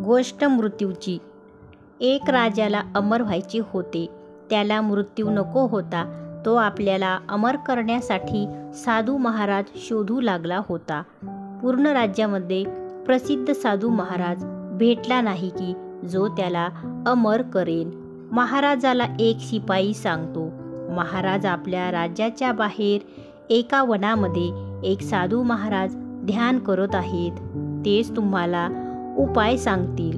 गोष्ट मृत्यूची. एक राजाला अमर व्हायचे होते. त्याला मृत्यू नको होता. तो आपल्याला अमर करण्यासाठी साधू महाराज शोधू लागला होता. पूर्ण राज्यामध्ये प्रसिद्ध साधू महाराज भेटला नाही की जो त्याला अमर करेल. महाराजाला एक शिपाई सांगतो, महाराज आपल्या राज्याच्या बाहेर एका वनामध्ये एक साधू महाराज ध्यान करत आहेत. तेच तुम्हाला उपाय सांगतील.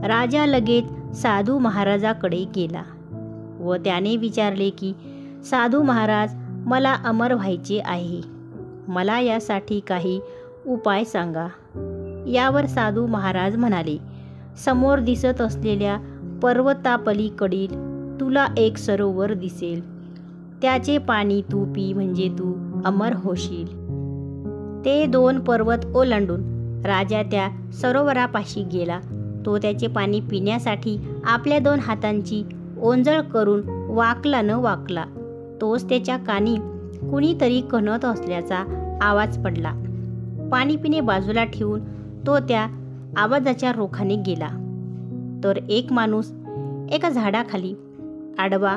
राजा लगेच साधू महाराजाकडे गेला व त्याने विचारले की साधू महाराज, मला अमर व्हायचे आहे. मला यासाठी काही उपाय सांगा. यावर साधू महाराज म्हणाले, समोर दिसत असलेल्या पर्वतापलीकडील तुला एक सरोवर दिसेल. त्याचे पाणी तू पी म्हणजे तू अमर होशील. ते 2 पर्वत ओलांडून राजा त्या सरोवरापाशी गेला. तो त्याचे पाणी पिण्यासाठी आपल्या 2 हातांची ओंजळ करून वाकला न वाकला. तोच त्याच्या कानी कुणीतरी कणत असल्याचा आवाज पडला. पाणी पिणे बाजूला ठेवून तो त्या आवाजाच्या रोखाने गेला तर एक माणूस एका झाडाखाली आडवा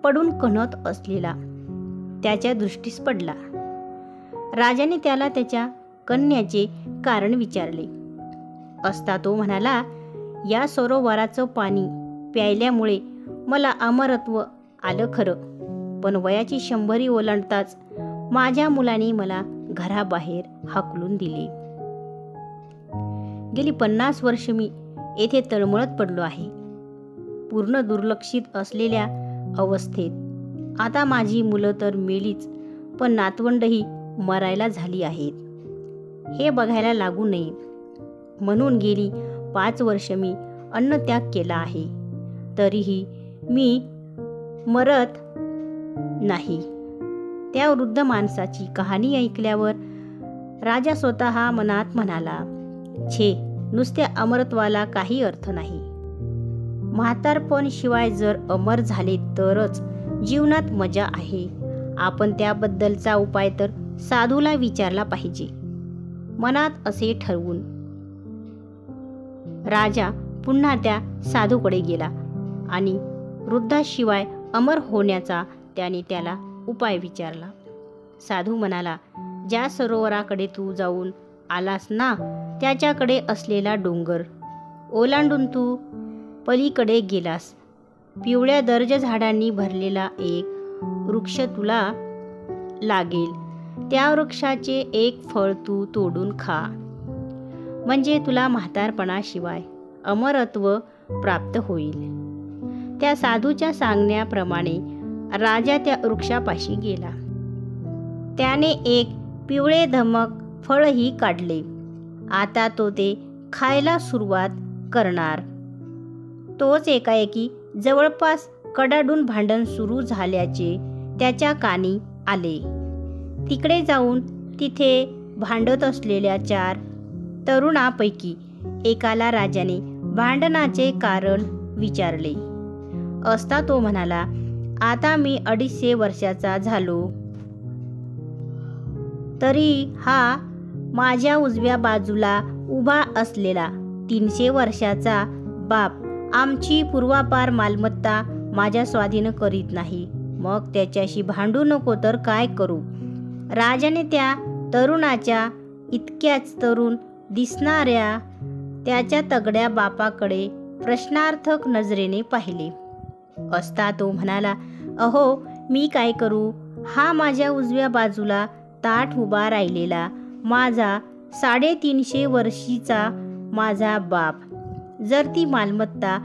पडून कणत असलेला त्याच्या दृष्टीस पडला. राजाने त्याला त्याच्या कण्याचे कारण विचारले असता तो म्हणाला, या सरोवराचं पाणी प्यायल्यामुळे मला अमरत्व आलं खरं, पण वयाची 100 ओलांडताच माझ्या मुलाने मला घराबाहेर हाकलून दिले. गेली 50 वर्ष मी येथे तळमळत पडलो आहे, पूर्ण दुर्लक्षित असलेल्या अवस्थेत. आता माझी मुलं तर मेलीच, पण नातवंडही मरायला झाली आहेत. हे बघायला लागू नये म्हणून गेली 5 वर्ष मी अन्नत्याग केला आहे. तरीही मी मरत नाही. त्या वृद्ध माणसाची कहाणी ऐकल्यावर राजा स्वतः मनात म्हणाला, छे, नुसत्या अमरत्वाला काही अर्थ नाही. म्हातारपण शिवाय जर अमर झाले तरच जीवनात मजा आहे. आपण त्याबद्दलचा उपाय तर साधूला विचारला पाहिजे. मनात असे ठरवून राजा पुन्हा त्या साधूकडे गेला आणि वृद्धाशिवाय अमर होण्याचा त्याला उपाय विचारला. साधू म्हणाला, ज्या सरोवराकडे तू जाऊन आलास ना, त्याच्याकडे असलेला डोंगर ओलांडून तू पलीकडे गेलास. पिवळ्या दर्ज झाडांनी भरलेला एक वृक्ष तुला लागेल. त्या वृक्षाचे एक फळ तू तोडून खा, म्हणजे तुला म्हातारपणाशिवाय अमरत्व प्राप्त होईल. त्या साधूच्या सांगण्याप्रमाणे राजा त्या वृक्षापाशी गेला. त्याने एक पिवळे धमक फळही काढले. आता तो ते खायला सुरुवात करणार. तोच एकाएकी जवळपास कडाडून भांडण सुरू झाल्याचे त्याच्या कानी आले. तिकडे जाऊन तिथे भांडत असलेल्या 4 तरुणांपैकी एकाला राजाने भांडणाचे कारण विचारले असता तो म्हणाला, आता मी 250 वर्षाचा झालो, तरी हा माझ्या उजव्या बाजूला उभा असलेला 300 वर्षाचा बाप आमची पूर्वापार मालमत्ता माझ्या स्वाधीन करीत नाही. मग त्याच्याशी भांडू नको तर काय करू? राजाने त्या तरुणाच्या इतक्याच तरुण दिसणाऱ्या त्याच्या तगड्या बापाकडे प्रश्नार्थक नजरेने पाहिले असता तो म्हणाला, अहो, मी काय करू? हा माझ्या उजव्या बाजूला ताठ उभा राहिलेला माझा 350 वर्षीचा माझा बाप जर ती मालमत्ता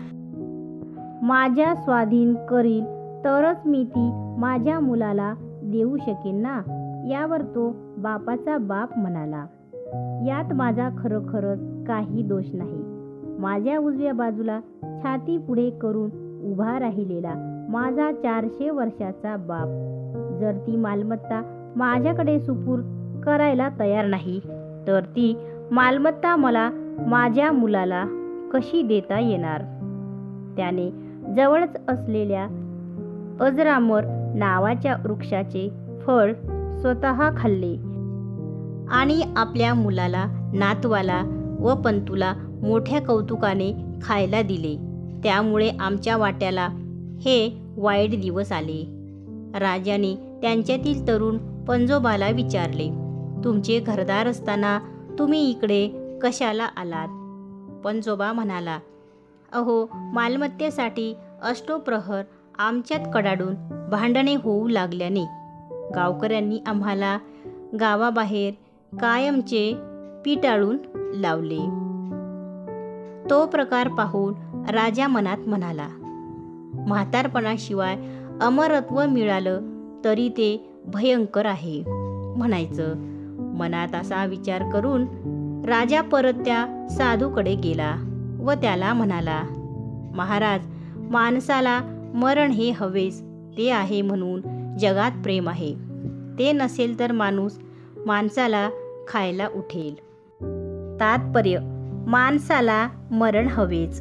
माझ्या स्वाधीन करील तरच मी ती माझ्या मुलाला देऊ शकेन ना. यावर तो बापाचा बाप म्हणाला, यात माझा खरोखरच काही दोष नाही. माझ्या उजव्या बाजूला छाती पुढे करून उभा राहिलेला माझा 400 वर्षाचा बाप जर ती मालमत्ता माझ्याकडे सुपूर्द करायला तयार नाही तर ती मालमत्ता मला माझ्या मुलाला कशी देता येणार? त्याने जवळच असलेल्या अजरामर नावाच्या वृक्षाचे फळ स्वतः खाल्ले आणि आपल्या मुलाला, नातवाला व पंतूला मोठ्या कौतुकाने खायला दिले. त्यामुळे आमच्या वाट्याला हे वाईट दिवस आले. राजाने त्यांच्यातील तरुण पंजोबाला विचारले, तुमचे घरदार असताना तुम्ही इकडे कशाला आलात? पंजोबा म्हणाला, अहो, मालमत्तेसाठी अष्टोप्रहर आमच्यात कडाडून भांडणे होऊ लागल्याने गावकऱ्यांनी आम्हाला गावाबाहेर कायमचे पिटाळून लावले. तो प्रकार पाहून राजा मनात म्हणाला, म्हातारपणाशिवाय अमरत्व मिळालं तरी ते भयंकर आहे म्हणायचं. मनात असा विचार करून राजा परत त्या साधूकडे गेला व त्याला म्हणाला, महाराज, माणसाला मरण हे हवेच, ते आहे म्हणून जगात प्रेम आहे. ते नसेल तर माणूस माणसाला खायला उठेल. तात्पर्य: माणसाला मरण हवेच.